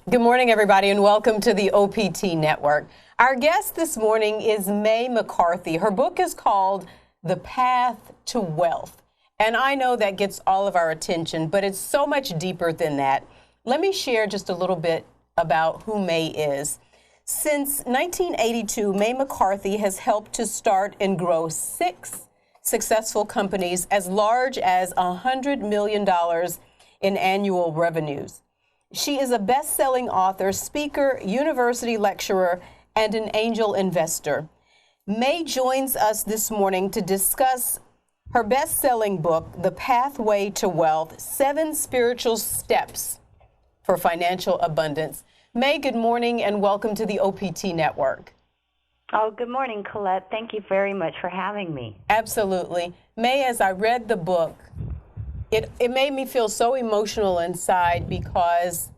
Good morning, everybody, and welcome to the OPT Network. Our guest this morning is May McCarthy. Her book is called The Path to Wealth. And I know that gets all of our attention, but it's so much deeper than that. Let me share just a little bit about who May is. Since 1982, May McCarthy has helped to start and grow 6 successful companies as large as $100 million in annual revenues. She is a best-selling author, speaker, university lecturer, and an angel investor. May joins us this morning to discuss her best-selling book, The Pathway to Wealth, 7 Spiritual Steps for Financial Abundance. May, good morning and welcome to the OPT Network. Oh, good morning, Carlette. Thank you very much for having me. Absolutely. May, as I read the book, it made me feel so emotional inside because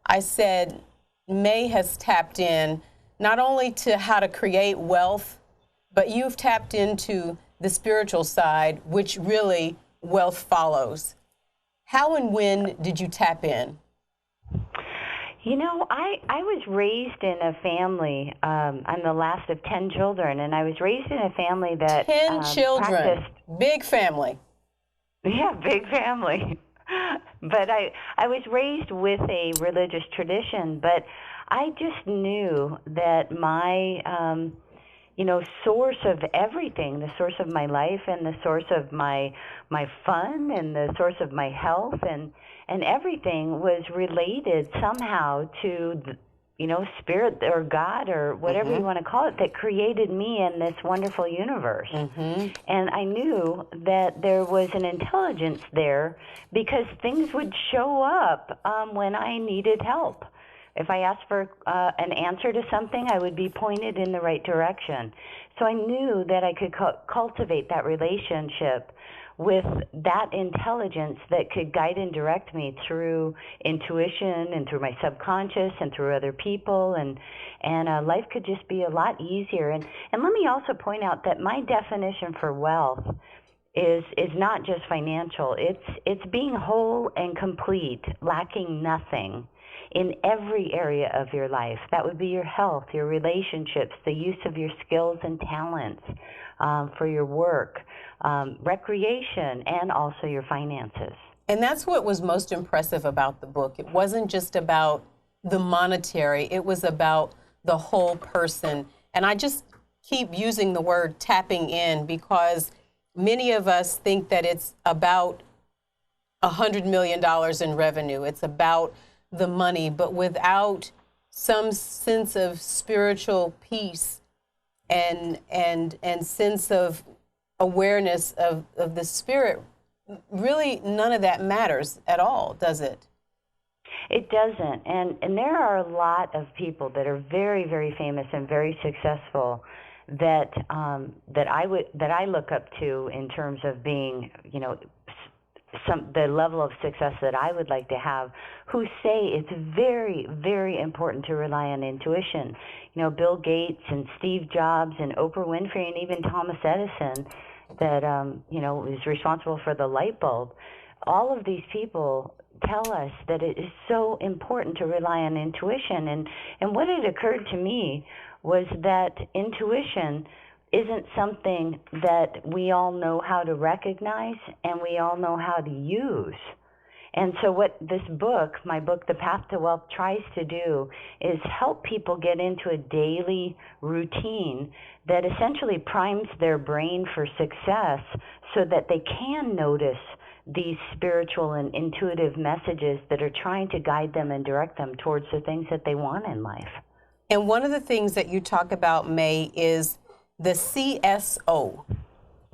I said May has tapped in not only to how to create wealth, but you've tapped into the spiritual side, which really wealth follows. How and when did you tap in? You know, I was raised in a family, I'm the last of 10 children, and I was raised in a family that 10 children, big family. Yeah, big family. But I was raised with a religious tradition, but I just knew that my, source of everything, the source of my life and the source of my fun and the source of my health and everything was related somehow to spirit or God or whatever you want to call it that created me in this wonderful universe. And I knew that there was an intelligence there because things would show up when I needed help. If I asked for an answer to something, I would be pointed in the right direction. So I knew that I could cultivate that relationship with that intelligence that could guide and direct me through intuition and through my subconscious and through other people, and life could just be a lot easier. And let me also point out that my definition for wealth is not just financial. It's being whole and complete, lacking nothing in every area of your life. That would be your health, your relationships, the use of your skills and talents for your work, recreation, and also your finances. And that's what was most impressive about the book. It wasn't just about the monetary, it was about the whole person. And I just keep using the word tapping in because many of us think that it's about $100 million in revenue. It's about the money, but without some sense of spiritual peace and sense of awareness of the spirit, really none of that matters at all, does it? It doesn't. And there are a lot of people that are very, very famous and very successful that I look up to in terms of being, the level of success that I would like to have, who say it's very, very important to rely on intuition. Bill Gates and Steve Jobs and Oprah Winfrey and even Thomas Edison that, is responsible for the light bulb. All of these people tell us that it is so important to rely on intuition. And what had occurred to me was that intuition isn't something that we all know how to recognize and we all know how to use. And so what this book, my book, The Path to Wealth, tries to do is help people get into a daily routine that essentially primes their brain for success so that they can notice these spiritual and intuitive messages that are trying to guide them and direct them towards the things that they want in life. And one of the things that you talk about, May, is the CSO.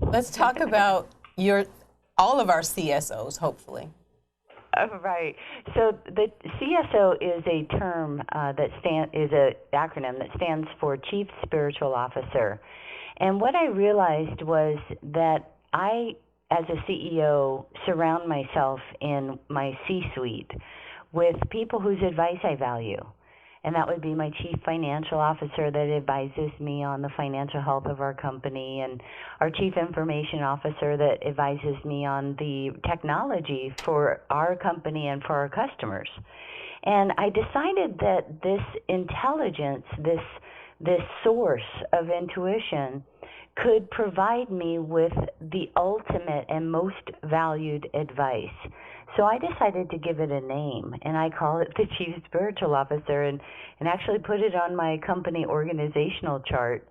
Let's talk about all of our CSOs, hopefully. Right. So the CSO is a term is an acronym that stands for Chief Spiritual Officer. And what I realized was that I, as a CEO, surround myself in my C-suite with people whose advice I value. And that would be my chief financial officer that advises me on the financial health of our company, and our chief information officer that advises me on the technology for our company and for our customers. And I decided that this intelligence, this source of intuition, could provide me with the ultimate and most valued advice. So I decided to give it a name, and I call it the Chief Spiritual Officer, and actually put it on my company organizational chart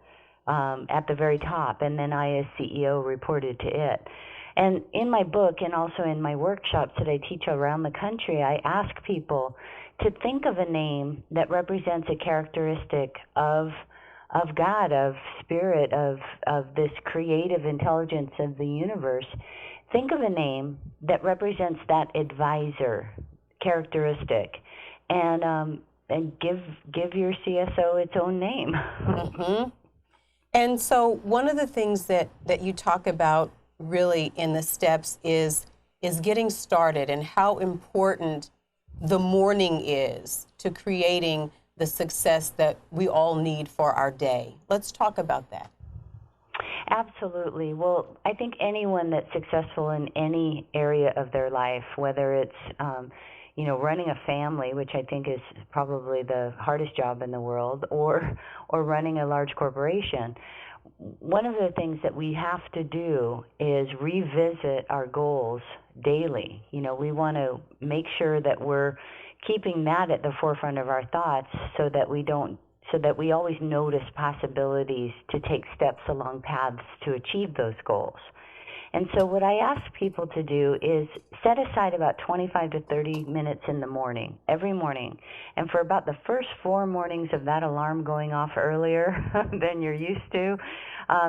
at the very top, and then I, as CEO, reported to it. And in my book, and also in my workshops that I teach around the country, I ask people to think of a name that represents a characteristic of God, of spirit, of this creative intelligence of the universe. Think of a name that represents that advisor characteristic, and give your CSO its own name. Mm-hmm. And so one of the things that you talk about really in the steps is getting started, and how important the morning is to creating the success that we all need for our day. Let's talk about that. Absolutely. Well, I think anyone that's successful in any area of their life, whether it's running a family, which I think is probably the hardest job in the world, or running a large corporation, one of the things that we have to do is revisit our goals daily. We want to make sure that we're keeping that at the forefront of our thoughts, so that we always notice possibilities to take steps along paths to achieve those goals. And so what I ask people to do is set aside about 25 to 30 minutes in the morning, every morning. And for about the first 4 mornings of that alarm going off earlier than you're used to,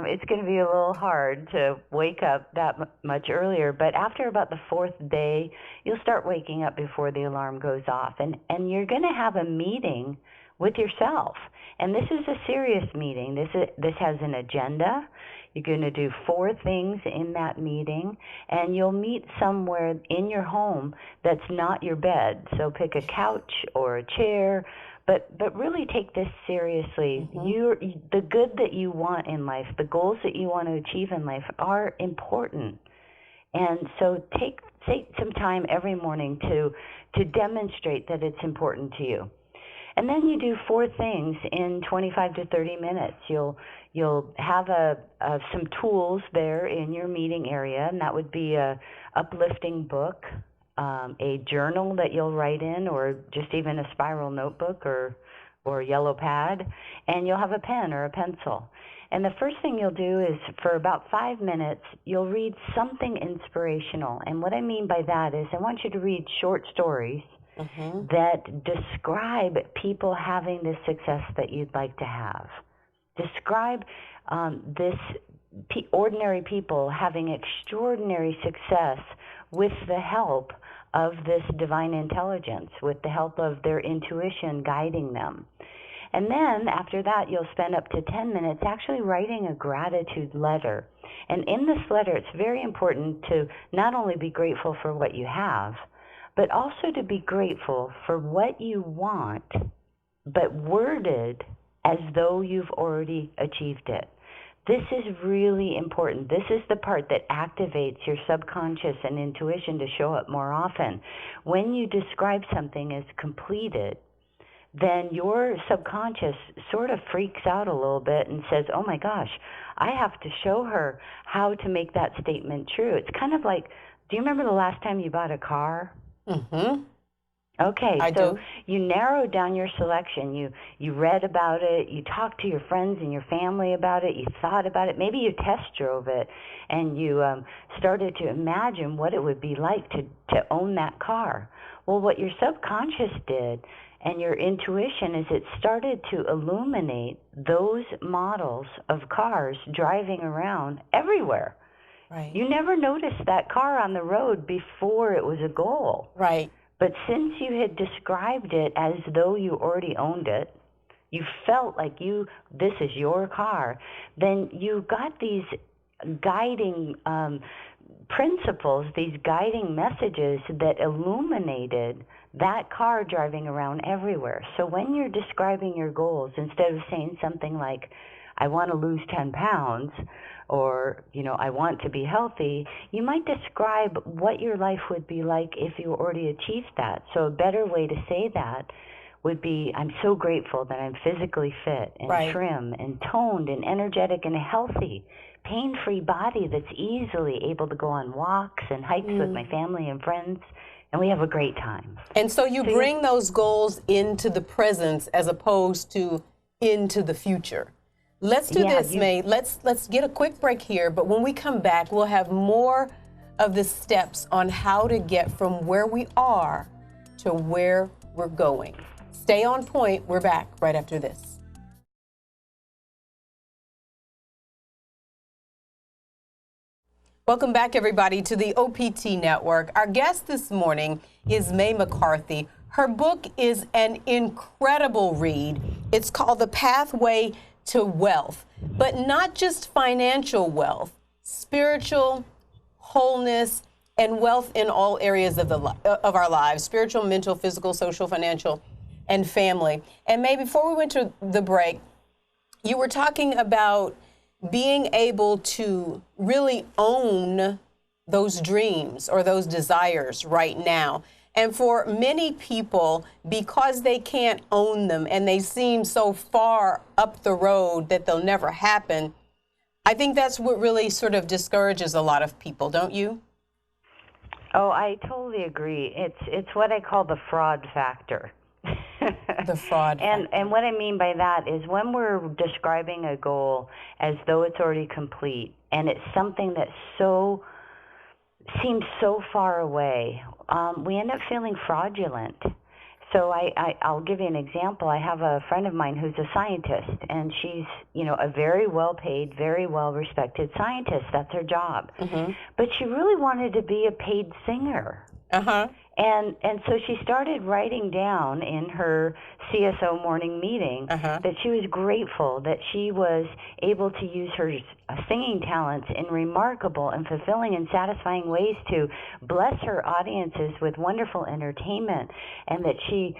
it's going to be a little hard to wake up that much earlier. But after about the 4th day, you'll start waking up before the alarm goes off. And you're going to have a meeting with yourself. And this is a serious meeting. This has an agenda. You're going to do 4 things in that meeting, and you'll meet somewhere in your home that's not your bed. So pick a couch or a chair, but really take this seriously. Mm-hmm. The good that you want in life, the goals that you want to achieve in life are important. And so take some time every morning to demonstrate that it's important to you. And then you do 4 things in 25 to 30 minutes. You'll have some tools there in your meeting area, and that would be a uplifting book, a journal that you'll write in, or just even a spiral notebook or yellow pad, and you'll have a pen or a pencil. And the first thing you'll do is, for about 5 minutes, you'll read something inspirational. And what I mean by that is, I want you to read short stories that describe people having the success that you'd like to have. Describe ordinary people having extraordinary success with the help of this divine intelligence, with the help of their intuition guiding them. And then after that, you'll spend up to 10 minutes actually writing a gratitude letter. And in this letter, it's very important to not only be grateful for what you have, but also to be grateful for what you want, but worded as though you've already achieved it. This is really important. This is the part that activates your subconscious and intuition to show up more often. When you describe something as completed, then your subconscious sort of freaks out a little bit and says, oh my gosh, I have to show her how to make that statement true. It's kind of like, do you remember the last time you bought a car? Mm-hmm. Okay, I so do. you narrowed down your selection. You read about it. You talked to your friends and your family about it. You thought about it. Maybe you test drove it, and you started to imagine what it would be like to own that car. Well, what your subconscious did and your intuition is it started to illuminate those models of cars driving around everywhere. Right. You never noticed that car on the road before it was a goal. Right. But since you had described it as though you already owned it, you felt like this is your car, then you got these guiding principles, these guiding messages that illuminated that car driving around everywhere. So when you're describing your goals, instead of saying something like, I want to lose 10 pounds, or, I want to be healthy, you might describe what your life would be like if you already achieved that. So a better way to say that would be, I'm so grateful that I'm physically fit and Right. trim and toned and energetic and healthy, pain-free body that's easily able to go on walks and hikes with my family and friends, and we have a great time. And so you bring those goals into the present as opposed to into the future. Let's do this, May. Let's get a quick break here, but when we come back, we'll have more of the steps on how to get from where we are to where we're going. Stay on point. We're back right after this. Welcome back, everybody, to the OPT Network. Our guest this morning is May McCarthy. Her book is an incredible read. It's called The Pathway to Wealth, but not just financial wealth, spiritual, wholeness, and wealth in all areas of our lives, spiritual, mental, physical, social, financial, and family. And May, before we went to the break, you were talking about being able to really own those dreams or those desires right now. And for many people, because they can't own them and they seem so far up the road that they'll never happen, I think that's what really sort of discourages a lot of people, don't you? Oh, I totally agree. It's what I call the fraud factor. The fraud factor. And what I mean by that is when we're describing a goal as though it's already complete and it's something that seems so far away, we end up feeling fraudulent. So I'll give you an example. I have a friend of mine who's a scientist, and she's, a very well-paid, very well-respected scientist. That's her job. Mm-hmm. But she really wanted to be a paid singer. Uh-huh. And so she started writing down in her CSO morning meeting that she was grateful that she was able to use her singing talents in remarkable and fulfilling and satisfying ways to bless her audiences with wonderful entertainment, and that she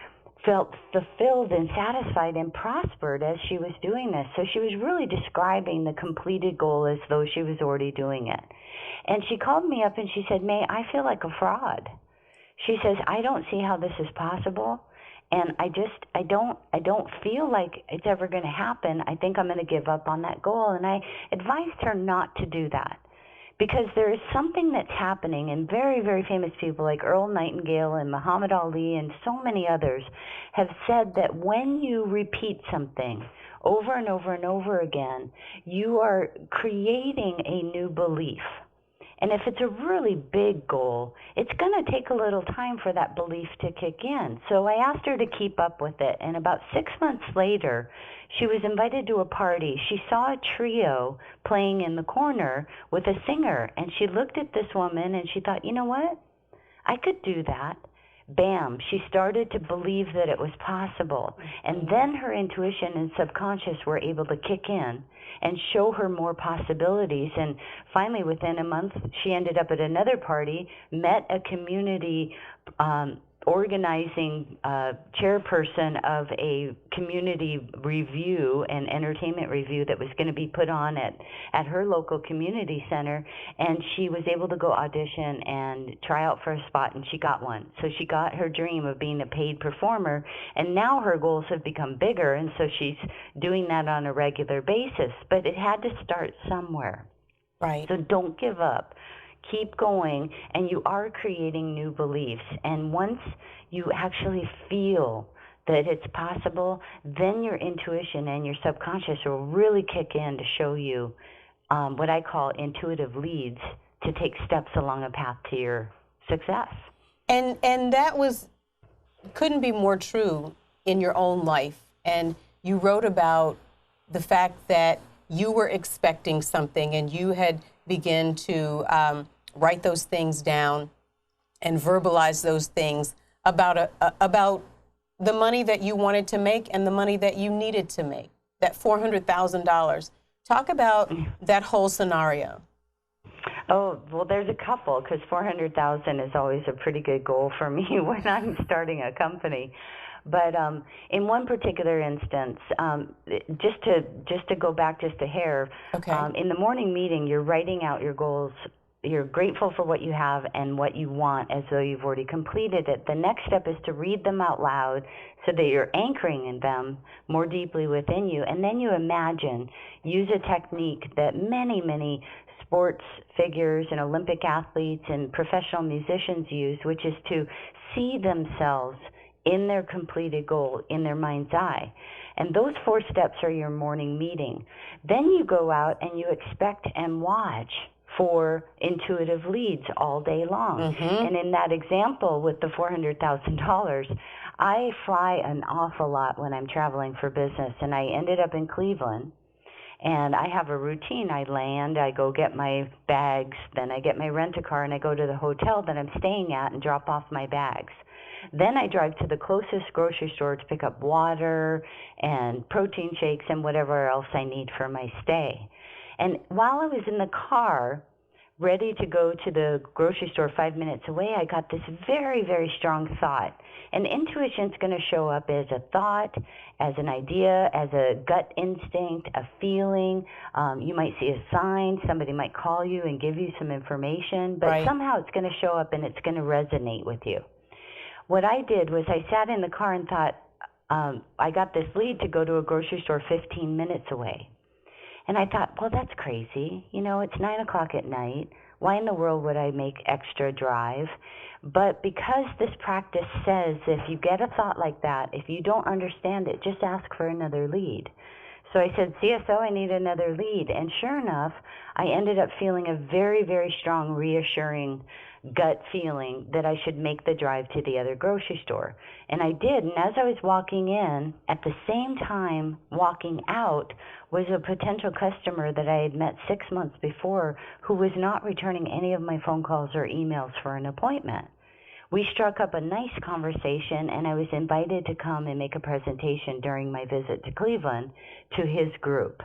felt fulfilled and satisfied and prospered as she was doing this. So she was really describing the completed goal as though she was already doing it. And she called me up and she said, May, I feel like a fraud. She says, I don't see how this is possible, and I don't feel like it's ever going to happen. I think I'm going to give up on that goal. And I advised her not to do that, because there is something that's happening, and very, very famous people like Earl Nightingale and Muhammad Ali and so many others have said that when you repeat something over and over and over again, you are creating a new belief. And if it's a really big goal, it's going to take a little time for that belief to kick in. So I asked her to keep up with it. And about 6 months later, she was invited to a party. She saw a trio playing in the corner with a singer. And she looked at this woman and she thought, you know what? I could do that. Bam, she started to believe that it was possible. And then her intuition and subconscious were able to kick in and show her more possibilities. And finally, within a month, she ended up at another party, met a community organizing chairperson of a community review and entertainment review that was going to be put on at her local community center, and she was able to go audition and try out for a spot, and she got one. So she got her dream of being a paid performer, and now her goals have become bigger, and so she's doing that on a regular basis. But it had to start somewhere. Right. So don't give up. Keep going, and you are creating new beliefs. And once you actually feel that it's possible, then your intuition and your subconscious will really kick in to show you what I call intuitive leads to take steps along a path to your success. And that couldn't be more true in your own life. And you wrote about the fact that you were expecting something and you had begun to write those things down and verbalize those things about the money that you wanted to make and the money that you needed to make, that $400,000. Talk about that whole scenario. Oh, well, there's a couple, because $400,000 is always a pretty good goal for me when I'm starting a company. But in one particular instance, just to go back just a hair, Okay. In the morning meeting, you're writing out your goals. You're grateful for what you have and what you want as though you've already completed it. The next step is to read them out loud so that you're anchoring in them more deeply within you. And then you imagine, use a technique that many, many sports figures and Olympic athletes and professional musicians use, which is to see themselves in their completed goal in their mind's eye. And those 4 steps are your morning meeting. Then you go out and you expect and watch for intuitive leads all day long. And in that example with the $400,000, I fly an awful lot when I'm traveling for business, and I ended up in Cleveland. And I have a routine. I land, I go get my bags, then I get my rent-a-car, and I go to the hotel that I'm staying at and drop off my bags. Then I drive to the closest grocery store to pick up water and protein shakes and whatever else I need for my stay. And while I was in the car, ready to go to the grocery store 5 minutes away, I got this very, very strong thought. And intuition's going to show up as a thought, as an idea, as a gut instinct, a feeling. You might see a sign. Somebody might call you and give you some information. But somehow it's going to show up and it's going to resonate with you. What I did was I sat in the car and thought, I got this lead to go to a grocery store 15 minutes away. And I thought, well, that's crazy. You know, it's 9 o'clock at night. Why in the world would I make extra drive? But because this practice says if you get a thought like that, if you don't understand it, just ask for another lead. So I said, CSO, I need another lead. And sure enough, I ended up feeling a very, very strong, reassuring gut feeling that I should make the drive to the other grocery store. And I did. And as I was walking in, at the same time walking out, was a potential customer that I had met 6 months before who was not returning any of my phone calls or emails for an appointment. We struck up a nice conversation, and I was invited to come and make a presentation during my visit to Cleveland to his group.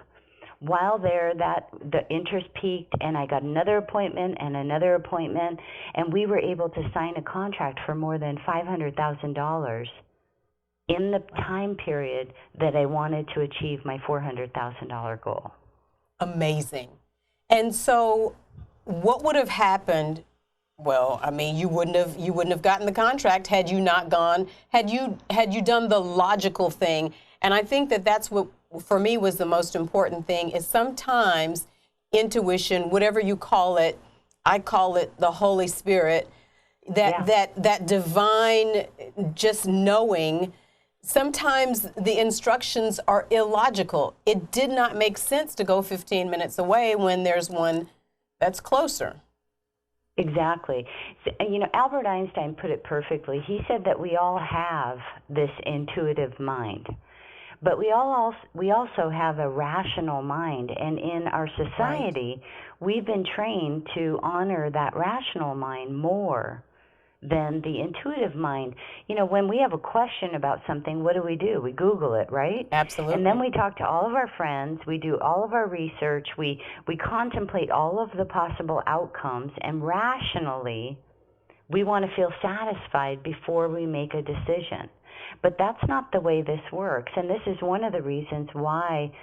While there, the interest peaked, and I got another appointment, and we were able to sign a contract for more than $500,000 in the time period that I wanted to achieve my $400,000 goal. Amazing. And so what would have happened? Well, I mean, you wouldn't have gotten the contract had you not gone, had you done the logical thing. And I think that that's what, for me, was the most important thing, is sometimes intuition, whatever you call it, I call it the Holy Spirit, that divine just knowing. Sometimes the instructions are illogical. It did not make sense to go 15 minutes away when there's one that's closer. Exactly. You know, Albert Einstein put it perfectly. He said that we all have this intuitive mind, but we also have a rational mind. And in our society, we've been trained to honor that rational mind more than the intuitive mind. You know, when we have a question about something, what do? We Google it, right? Absolutely. And then we talk to all of our friends, we do all of our research, we contemplate all of the possible outcomes, and rationally, we want to feel satisfied before we make a decision. But that's not the way this works, and this is one of the reasons why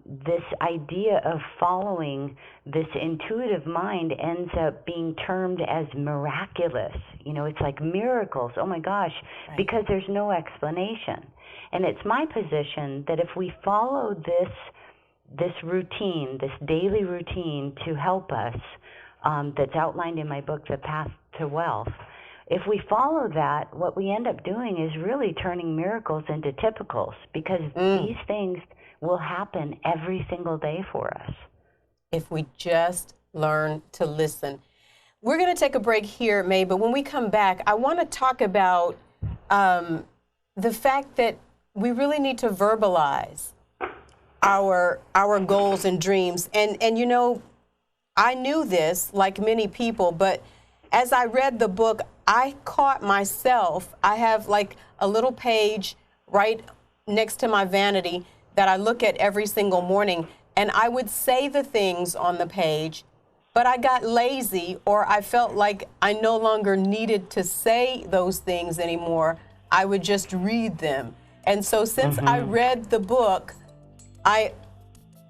this idea of following this intuitive mind ends up being termed as miraculous. You know, it's like miracles. Oh my gosh, because there's no explanation. And it's my position that if we follow this routine, this daily routine to help us, that's outlined in my book, The Path to Wealth, if we follow that, what we end up doing is really turning miracles into typicals, because these things will happen every single day for us. If we just learn to listen. We're going to take a break here, May, but when we come back, I want to talk about the fact that we really need to verbalize our goals and dreams. And you know, I knew this, like many people, but as I read the book, I caught myself. I have like a little page right next to my vanity that I look at every single morning, and I would say the things on the page, but I got lazy, or I felt like I no longer needed to say those things anymore. I would just read them. And so since I read the book, I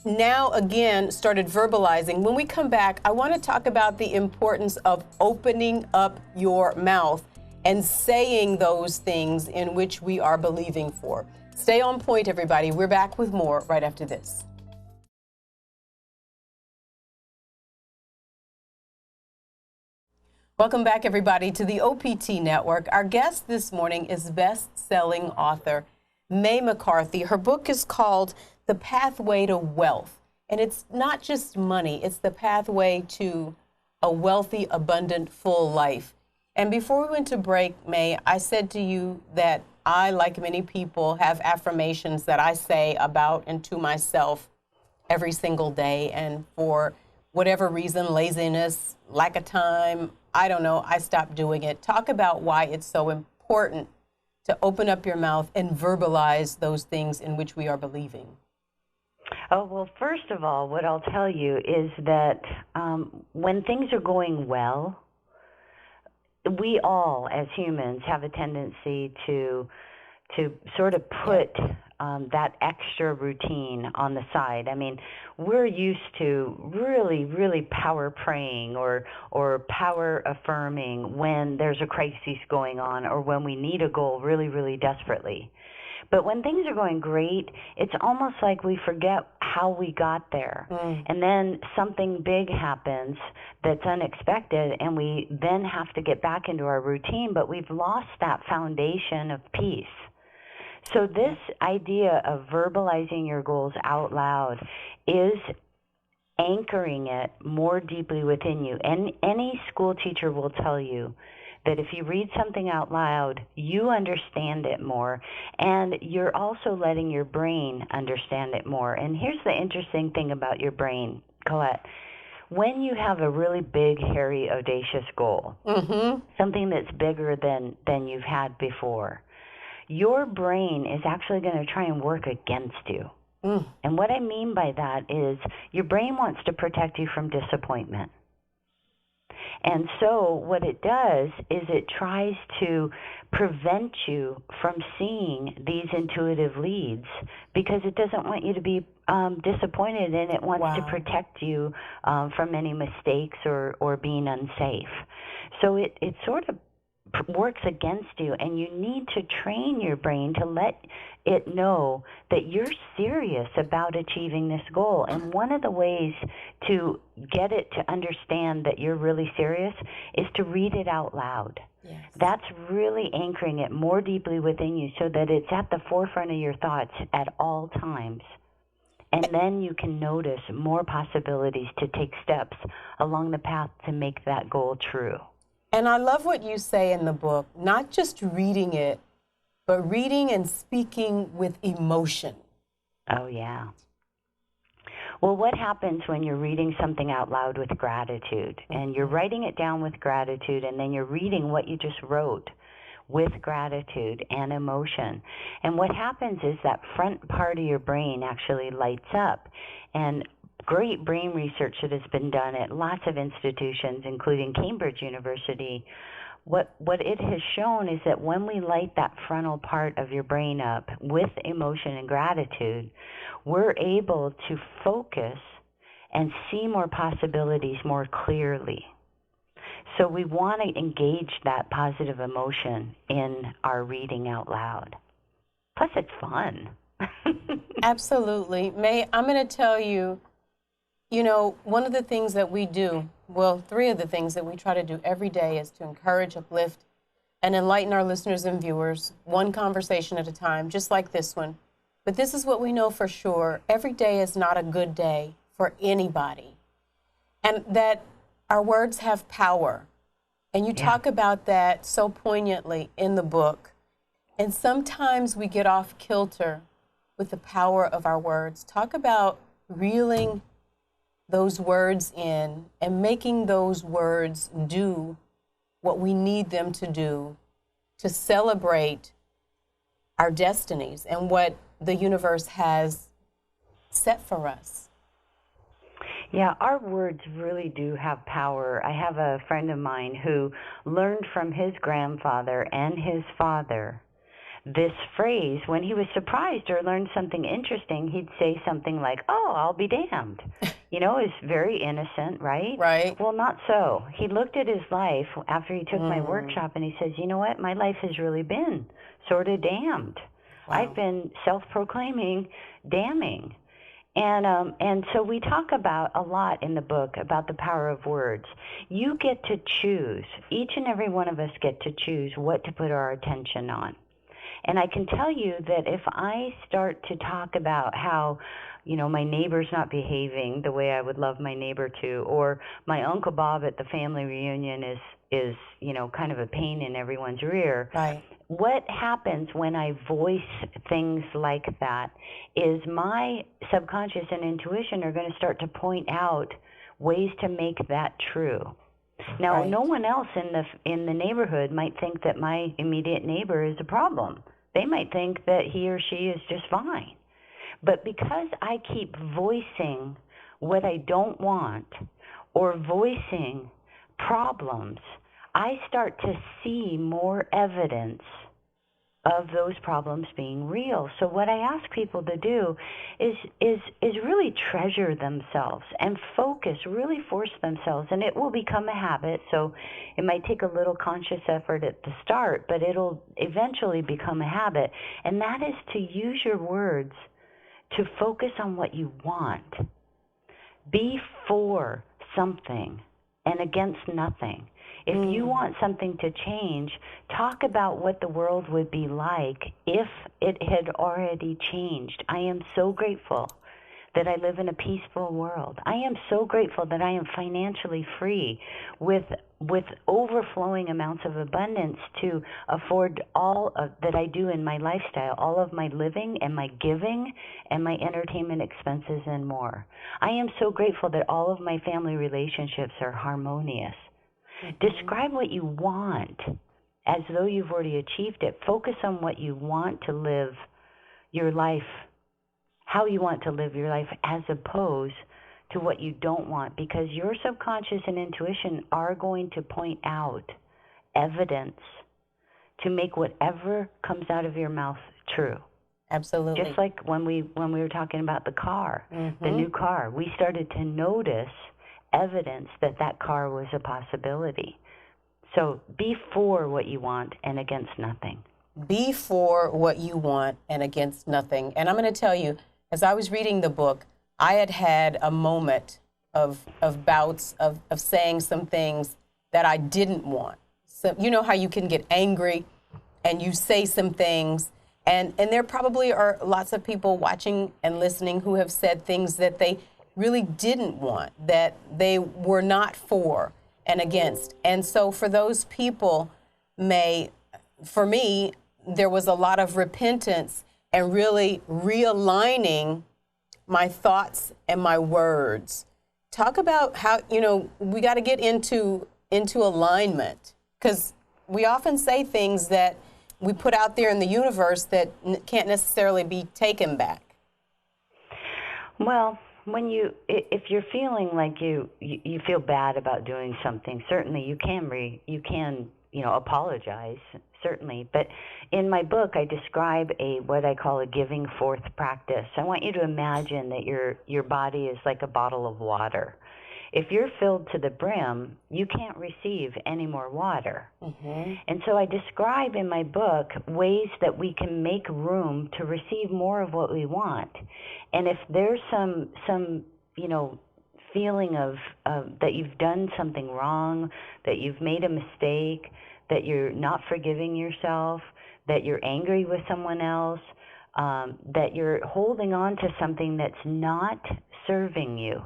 now again started verbalizing. When we come back, I want to talk about the importance of opening up your mouth and saying those things in which we are believing for. Stay on point, everybody. We're back with more right after this. Welcome back, everybody, to the OPT Network. Our guest this morning is best-selling author May McCarthy. Her book is called The Pathway to Wealth. And it's not just money, it's the pathway to a wealthy, abundant, full life. And before we went to break, May, I said to you that I, like many people, have affirmations that I say about and to myself every single day. And for whatever reason, laziness, lack of time, I don't know, I stopped doing it. Talk about why it's so important to open up your mouth and verbalize those things in which we are believing. Oh, well, first of all, what I'll tell you is that when things are going well, we all, as humans, have a tendency to sort of put that extra routine on the side. I mean, we're used to really, really power praying or power affirming when there's a crisis going on or when we need a goal really, really desperately. But when things are going great, it's almost like we forget how we got there. And then something big happens that's unexpected, and we then have to get back into our routine, but we've lost that foundation of peace. So this idea of verbalizing your goals out loud is anchoring it more deeply within you. And any school teacher will tell you that if you read something out loud, you understand it more, and you're also letting your brain understand it more. And here's the interesting thing about your brain, Carlette. When you have a really big, hairy, audacious goal, something that's bigger than you've had before, your brain is actually going to try and work against you. And what I mean by that is your brain wants to protect you from disappointment. And so what it does is it tries to prevent you from seeing these intuitive leads because it doesn't want you to be disappointed, and it wants to protect you from any mistakes or being unsafe. So it sort of works against you, and you need to train your brain to let it know that you're serious about achieving this goal. And one of the ways to get it to understand that you're really serious is to read it out loud. Yes. That's really anchoring it more deeply within you so that it's at the forefront of your thoughts at all times. And then you can notice more possibilities to take steps along the path to make that goal true. And I love what you say in the book, not just reading it, but reading and speaking with emotion. Oh, yeah. Well, what happens when you're reading something out loud with gratitude, and you're writing it down with gratitude, and then you're reading what you just wrote with gratitude and emotion? And what happens is that front part of your brain actually lights up. And great brain research that has been done at lots of institutions, including Cambridge University, what it has shown is that when we light that frontal part of your brain up with emotion and gratitude, we're able to focus and see more possibilities more clearly. So we want to engage that positive emotion in our reading out loud. Plus, it's fun. Absolutely. May, I'm going to tell you, you know, one of the things that we do, well, three of the things that we try to do every day is to encourage, uplift, and enlighten our listeners and viewers, one conversation at a time, just like this one. But this is what we know for sure. Every day is not a good day for anybody. And that our words have power. And you talk about that so poignantly in the book. And sometimes we get off kilter with the power of our words. Talk about reeling those words in and making those words do what we need them to do to celebrate our destinies and what the universe has set for us. Yeah, our words really do have power. I have a friend of mine who learned from his grandfather and his father this phrase, when he was surprised or learned something interesting, he'd say something like, "Oh, I'll be damned." It's very innocent, right? Right. Well, not so. He looked at his life after he took my workshop, and he says, "You know what? My life has really been sort of damned. Wow. I've been self-proclaiming damning." And so we talk about a lot in the book about the power of words. You get to choose. Each and every one of us get to choose what to put our attention on. And I can tell you that if I start to talk about how, my neighbor's not behaving the way I would love my neighbor to, or my Uncle Bob at the family reunion is kind of a pain in everyone's rear. Right. What happens when I voice things like that is my subconscious and intuition are going to start to point out ways to make that true. Now, Right. no one else in the neighborhood might think that my immediate neighbor is a problem. They might think that he or she is just fine. But because I keep voicing what I don't want or voicing problems, I start to see more evidence of those problems being real. So what I ask people to do is really treasure themselves and focus, really force themselves, and it will become a habit. So it might take a little conscious effort at the start, but it'll eventually become a habit. And that is to use your words to focus on what you want. Be for something and against nothing. If you want something to change, talk about what the world would be like if it had already changed. I am so grateful that I live in a peaceful world. I am so grateful that I am financially free with overflowing amounts of abundance to afford all of that I do in my lifestyle, all of my living and my giving and my entertainment expenses and more. I am so grateful that all of my family relationships are harmonious. Describe what you want as though you've already achieved it. Focus on what you want to live your life, how you want to live your life, as opposed to what you don't want, because your subconscious and intuition are going to point out evidence to make whatever comes out of your mouth true. Absolutely. Just like when we were talking about the car, the new car, we started to notice evidence that car was a possibility. So be for what you want and against nothing. Be for what you want and against nothing. And I'm going to tell you, as I was reading the book, I had a moment of bouts of saying some things that I didn't want. So you know how you can get angry and you say some things, and there probably are lots of people watching and listening who have said things that they really didn't want, that they were not for and against. And so for those people, for me, there was a lot of repentance and really realigning my thoughts and my words. Talk about how, we got to get into alignment, because we often say things that we put out there in the universe that can't necessarily be taken back. Well, if you're feeling like you feel bad about doing something, certainly you can apologize, certainly. But in my book, I describe what I call a giving forth practice. I want you to imagine that your body is like a bottle of water. If you're filled to the brim, you can't receive any more water. And so I describe in my book ways that we can make room to receive more of what we want. And if there's some feeling of that you've done something wrong, that you've made a mistake, that you're not forgiving yourself, that you're angry with someone else, that you're holding on to something that's not serving you,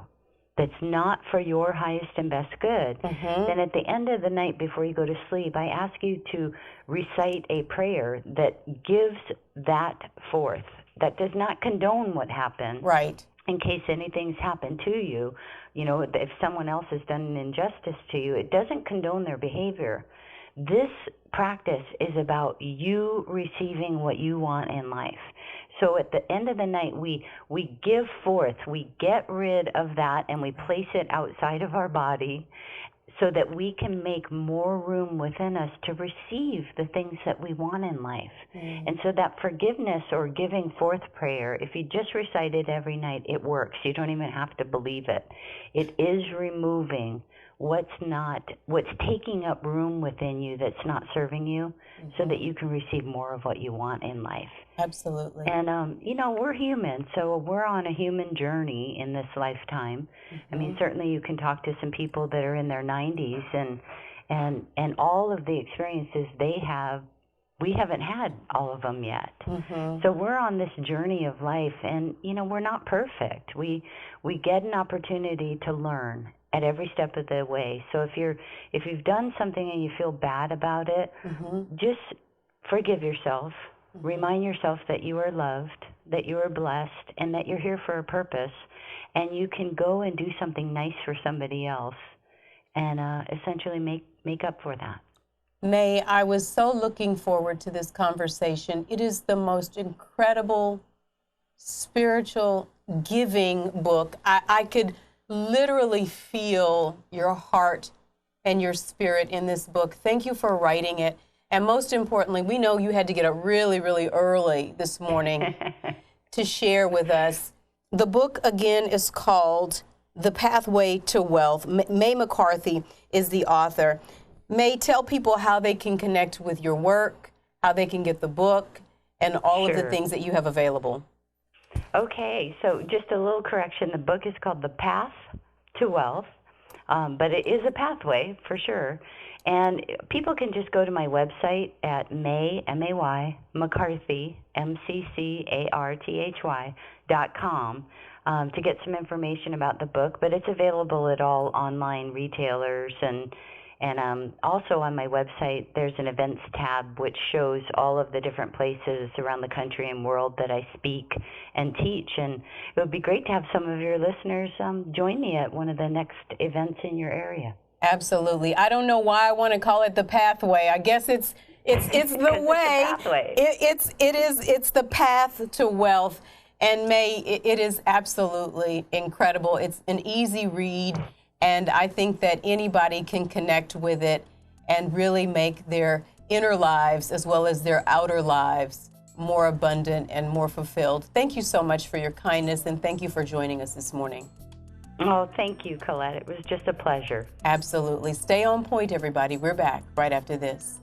that's not for your highest and best good, then at the end of the night before you go to sleep, I ask you to recite a prayer that gives that forth, that does not condone what happened. Right. In case anything's happened to you, if someone else has done an injustice to you, it doesn't condone their behavior. This practice is about you receiving what you want in life. So at the end of the night, we give forth, we get rid of that, and we place it outside of our body so that we can make more room within us to receive the things that we want in life. And so that forgiveness or giving forth prayer, if you just recite it every night, it works. You don't even have to believe it. It is removing what's taking up room within you that's not serving you, so that you can receive more of what you want in life. Absolutely. And, we're human, so we're on a human journey in this lifetime. I mean, certainly you can talk to some people that are in their 90s, and all of the experiences they have, we haven't had all of them yet. So we're on this journey of life, and, we're not perfect. We get an opportunity to learn at every step of the way. So if you've done something and you feel bad about it, just forgive yourself. Remind yourself that you are loved, that you are blessed, and that you're here for a purpose. And you can go and do something nice for somebody else and essentially make up for that. May, I was so looking forward to this conversation. It is the most incredible, spiritual, giving book. I could literally feel your heart and your spirit in this book. Thank you for writing it. And most importantly, we know you had to get up really, really early this morning to share with us. The book, again, is called The Pathway to Wealth. May McCarthy is the author. May, tell people how they can connect with your work, how they can get the book, and all of the things that you have available. Okay, so just a little correction. The book is called The Path to Wealth, but it is a pathway for sure. And people can just go to my website at May, M-A-Y, McCarthy, McCarthy.com to get some information about the book. But it's available at all online retailers, and also on my website, there's an events tab which shows all of the different places around the country and world that I speak and teach. And it would be great to have some of your listeners join me at one of the next events in your area. Absolutely. I don't know why I want to call it the pathway. I guess it's the way. It's the path to wealth. And May, it is absolutely incredible. It's an easy read. And I think that anybody can connect with it and really make their inner lives as well as their outer lives more abundant and more fulfilled. Thank you so much for your kindness, and thank you for joining us this morning. Oh, thank you, Carlette. It was just a pleasure. Absolutely. Stay on point, everybody. We're back right after this.